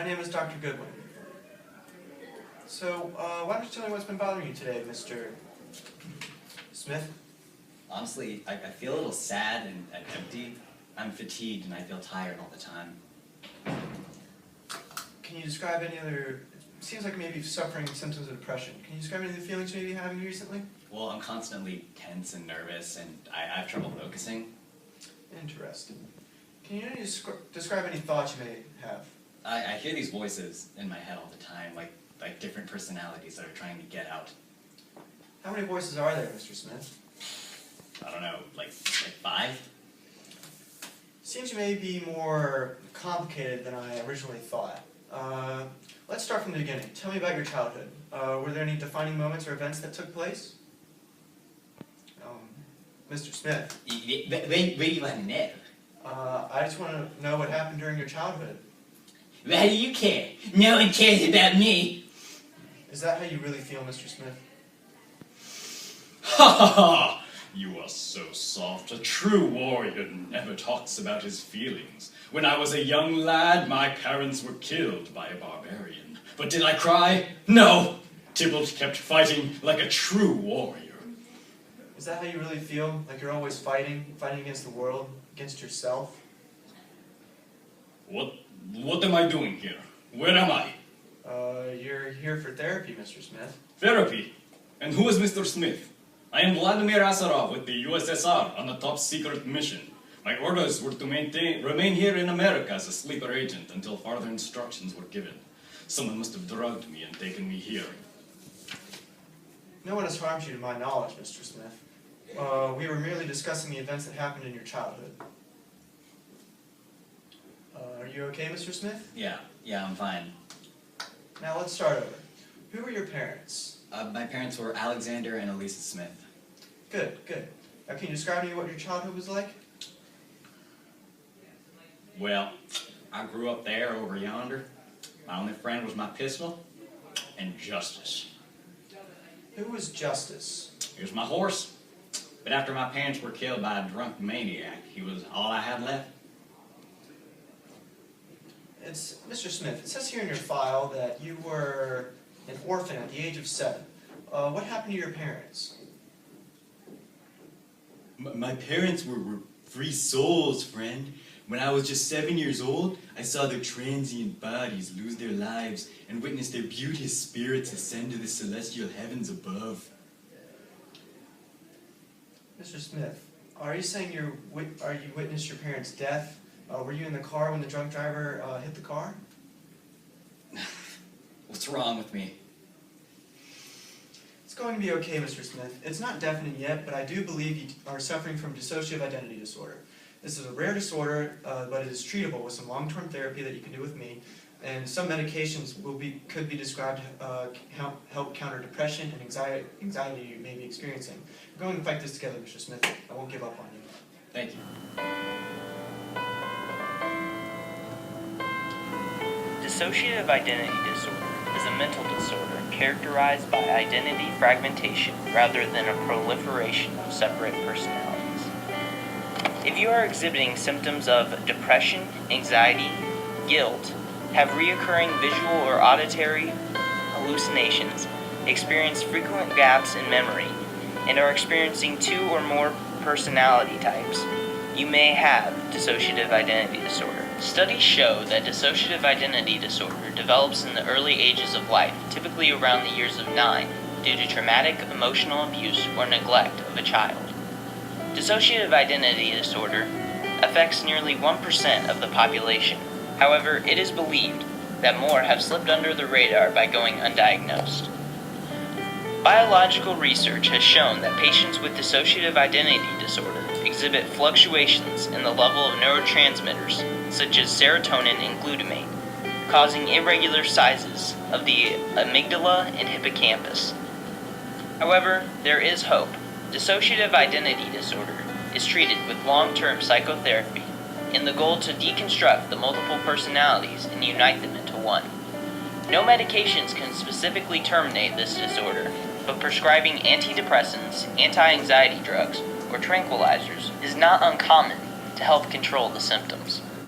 My name is Dr. Goodwin. So, why don't you tell me what's been bothering you today, Mr. Smith? Honestly, I feel a little sad and empty. I'm fatigued and I feel tired all the time. Can you describe any other... It seems like maybe suffering symptoms of depression. Can you describe any of the feelings you may be having recently? Well, I'm constantly tense and nervous and I have trouble focusing. Interesting. Can you describe any thoughts you may have? I hear these voices in my head all the time, like different personalities that are trying to get out. How many voices are there, Mr. Smith? I don't know, like 5? Seems you may be more complicated than I originally thought. Let's start from the beginning. Tell me about your childhood. Were there any defining moments or events that took place? Mr. Smith. Where do you want to know? I just want to know what happened during your childhood. Why do you care? No one cares about me. Is that how you really feel, Mr. Smith? Ha ha ha! You are so soft. A true warrior never talks about his feelings. When I was a young lad, my parents were killed by a barbarian. But did I cry? No! Tybalt kept fighting like a true warrior. Is that how you really feel? Like you're always fighting against the world, against yourself? What am I doing here? Where am I? You're here for therapy, Mr. Smith. Therapy? And who is Mr. Smith? I am Vladimir Asarov with the USSR on a top secret mission. My orders were to remain here in America as a sleeper agent until further instructions were given. Someone must have drugged me and taken me here. No one has harmed you to my knowledge, Mr. Smith. We were merely discussing the events that happened in your childhood. Are you okay, Mr. Smith? Yeah, I'm fine. Now let's start over. Who were your parents? My parents were Alexander and Elisa Smith. Good. Now can you describe to me what your childhood was like? Well, I grew up there over yonder. My only friend was my pistol and Justice. Who was Justice? He was my horse. But after my parents were killed by a drunk maniac, he was all I had left. Mr. Smith, it says here in your file that you were an orphan at the age of 7. What happened to your parents? My parents were free souls, friend. When I was just 7 years old, I saw their transient bodies lose their lives and witnessed their beauteous spirits ascend to the celestial heavens above. Mr. Smith, are you saying you witnessed your parents' death? Were you in the car when the drunk driver hit the car? What's wrong with me? It's going to be okay, Mr. Smith. It's not definite yet, but I do believe you are suffering from dissociative identity disorder. This is a rare disorder, but it is treatable with some long-term therapy that you can do with me, and some medications could be described to help counter depression and anxiety you may be experiencing. We're going to fight this together, Mr. Smith. I won't give up on you. Thank you. Dissociative identity disorder is a mental disorder characterized by identity fragmentation rather than a proliferation of separate personalities. If you are exhibiting symptoms of depression, anxiety, guilt, have reoccurring visual or auditory hallucinations, experience frequent gaps in memory, and are experiencing 2 or more personality types, you may have dissociative identity disorder. Studies show that dissociative identity disorder develops in the early ages of life, typically around the years of 9, due to traumatic emotional abuse or neglect of a child. Dissociative identity disorder affects nearly 1% of the population. However, it is believed that more have slipped under the radar by going undiagnosed. Biological research has shown that patients with dissociative identity disorder exhibit fluctuations in the level of neurotransmitters such as serotonin and glutamate, causing irregular sizes of the amygdala and hippocampus. However, there is hope. Dissociative identity disorder is treated with long-term psychotherapy in the goal to deconstruct the multiple personalities and unite them into one. No medications can specifically terminate this disorder, but prescribing antidepressants, anti-anxiety drugs, or tranquilizers is not uncommon to help control the symptoms.